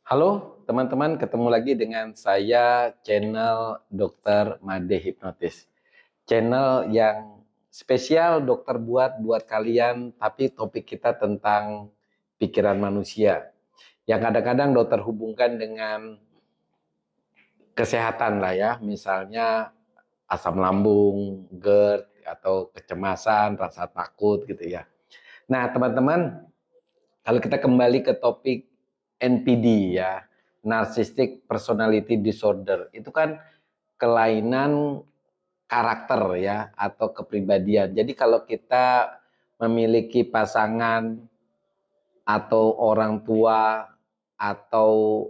Halo teman-teman, ketemu lagi dengan saya channel Dokter Made Hipnotis. Channel yang spesial dokter buat kalian, tapi topik kita tentang pikiran manusia. Yang kadang-kadang dokter hubungkan dengan kesehatan lah ya, misalnya asam lambung, GERD, atau kecemasan, rasa takut gitu ya. Nah teman-teman, kalau kita kembali ke topik NPD ya, Narcissistic Personality Disorder, itu kan kelainan karakter ya atau kepribadian. Jadi kalau kita memiliki pasangan atau orang tua atau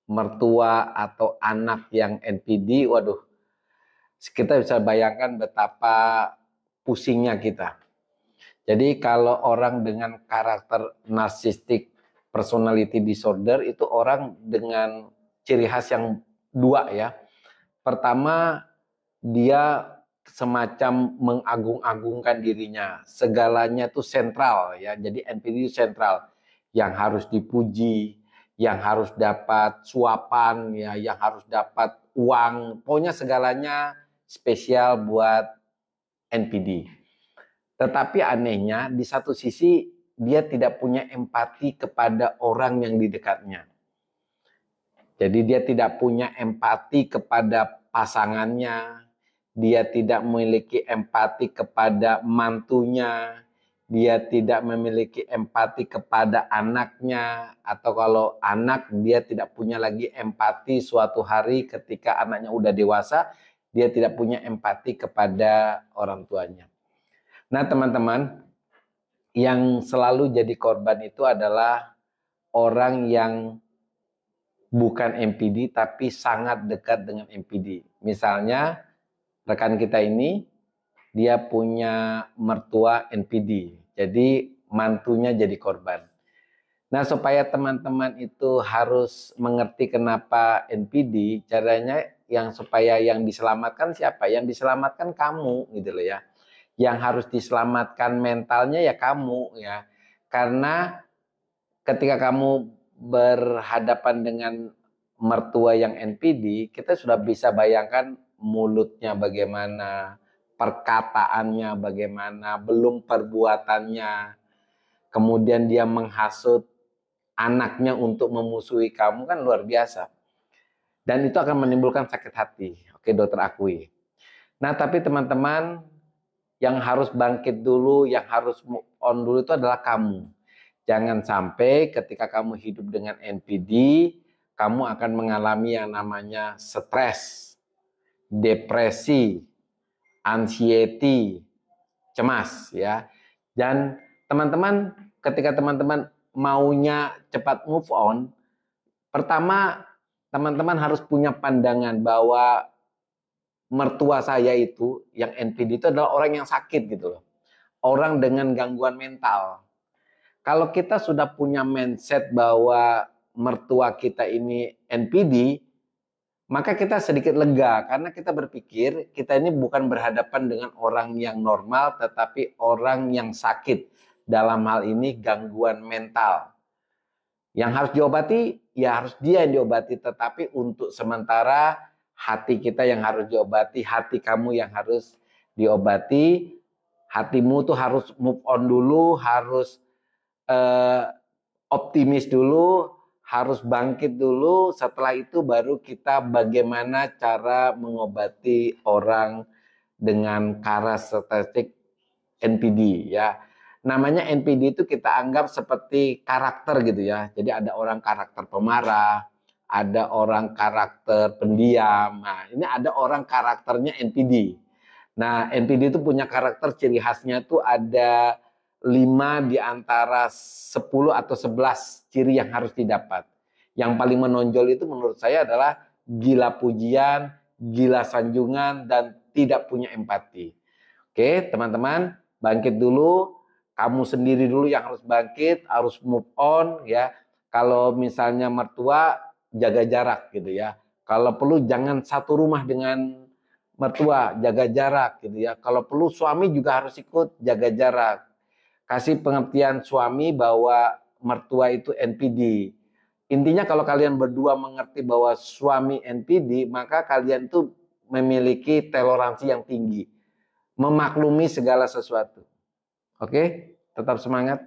mertua atau anak yang NPD, waduh, kita bisa bayangkan betapa pusingnya kita. Jadi kalau orang dengan karakter narcissistic personality disorder itu orang dengan ciri khas yang dua ya. Pertama, dia semacam mengagung-agungkan dirinya. Segalanya itu sentral ya. Jadi NPD itu sentral. Yang harus dipuji, yang harus dapat suapan ya, yang harus dapat uang. Pokoknya segalanya spesial buat NPD. Tetapi anehnya di satu sisi dia tidak punya empati kepada orang yang di dekatnya. Jadi dia tidak punya empati kepada pasangannya, dia tidak memiliki empati kepada mantunya, dia tidak memiliki empati kepada anaknya, atau kalau anak dia tidak punya lagi empati suatu hari ketika anaknya udah dewasa, dia tidak punya empati kepada orang tuanya. Nah teman-teman, yang selalu jadi korban itu adalah orang yang bukan NPD tapi sangat dekat dengan NPD. Misalnya rekan kita ini dia punya mertua NPD, jadi mantunya jadi korban. Nah supaya teman-teman itu harus mengerti kenapa NPD, caranya yang supaya yang diselamatkan siapa? Yang diselamatkan kamu gitu loh ya. Yang harus diselamatkan mentalnya ya kamu ya. Karena ketika kamu berhadapan dengan mertua yang NPD, kita sudah bisa bayangkan mulutnya bagaimana, perkataannya bagaimana, belum perbuatannya. Kemudian dia menghasut anaknya untuk memusuhi kamu, kan luar biasa. Dan itu akan menimbulkan sakit hati. Oke, dokter akui. Nah, tapi teman-teman, yang harus bangkit dulu, yang harus move on dulu itu adalah kamu. Jangan sampai ketika kamu hidup dengan NPD, kamu akan mengalami yang namanya stres, depresi, anxiety, cemas ya. Dan teman-teman, ketika teman-teman maunya cepat move on, pertama teman-teman harus punya pandangan bahwa mertua saya itu yang NPD itu adalah orang yang sakit gitu loh. Orang dengan gangguan mental. Kalau kita sudah punya mindset bahwa mertua kita ini NPD, maka kita sedikit lega karena kita berpikir kita ini bukan berhadapan dengan orang yang normal tetapi orang yang sakit. Dalam hal ini gangguan mental. Yang harus diobati ya harus dia yang diobati, tetapi untuk sementara hati kita yang harus diobati, hati kamu yang harus diobati. Hatimu tuh harus move on dulu, harus optimis dulu, harus bangkit dulu. Setelah itu baru kita bagaimana cara mengobati orang dengan karakteristik NPD ya. Namanya NPD itu kita anggap seperti karakter gitu ya. Jadi ada orang karakter pemarah, ada orang karakter pendiam. Nah, ini ada orang karakternya NPD. Nah, NPD itu punya karakter ciri khasnya tuh ada 5 di antara 10 atau 11 ciri yang harus didapat. Yang paling menonjol itu menurut saya adalah gila pujian, gila sanjungan, dan tidak punya empati. Oke, teman-teman, bangkit dulu. Kamu sendiri dulu yang harus bangkit, harus move on ya. Kalau misalnya mertua, jaga jarak gitu ya. Kalau perlu jangan satu rumah dengan mertua, jaga jarak gitu ya. Kalau perlu suami juga harus ikut jaga jarak. Kasih pengertian suami bahwa mertua itu NPD. Intinya kalau kalian berdua mengerti bahwa suami NPD, maka kalian tuh memiliki toleransi yang tinggi, memaklumi segala sesuatu. Oke, tetap semangat.